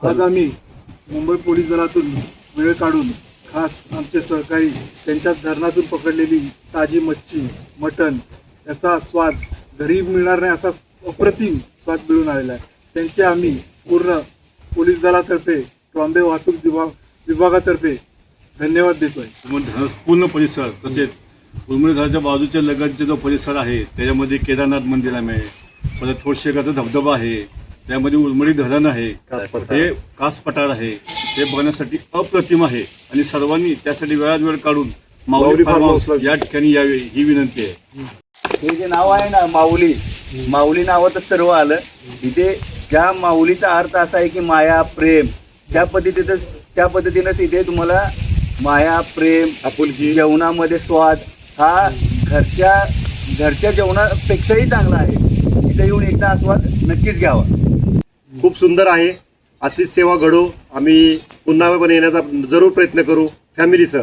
आज आम्ही मुंबई पोलीस दलातून वेळ काढून खास आमचे सहकारी त्यांच्या धरणातून पकडलेली ताजी मच्छी मटण याचा स्वाद घरी मिळणार नाही असा अप्रतिम स्वाद मिळून आलेला आहे. त्यांचे आम्ही पूर्ण पोलीस दलातर्फे ट्रॉम्बे वाहतूक विभागातर्फे धन्यवाद देतोय. पूर्ण परिसर तसेच उर्मिळ धरणाच्या बाजूच्या लगतचे जो परिसर आहे त्याच्यामध्ये केदारनाथ मंदिर आहे, परत थोडशेगाचा धबधबा आहे, त्यामध्ये उर्मिळ धरण आहे, हे कास पठार आहे, हे बघण्यासाठी अप्रतिम आहे आणि सर्वांनी त्यासाठी वेळात वेळ काढून माऊली फार्म हाऊस या ठिकाणी यावे ही विनंती आहे. हे जे नाव आहे ना माऊली नावातच सर्व आलं. इथे ज्या माऊलीचा अर्थ असा आहे की माया प्रेम, त्या पद्धतीनंच इथे तुम्हाला माया प्रेम आपुलकी जेवणामध्ये स्वाद हा घरच्या जेवणापेक्षाही चांगला आहे. इथे येऊन एकदा आस्वाद नक्कीच घ्यावा. खूप सुंदर आहे. अशीच सेवा घडो. आम्ही पुन्हा पण येण्याचा जरूर प्रयत्न करू फॅमिलीसह.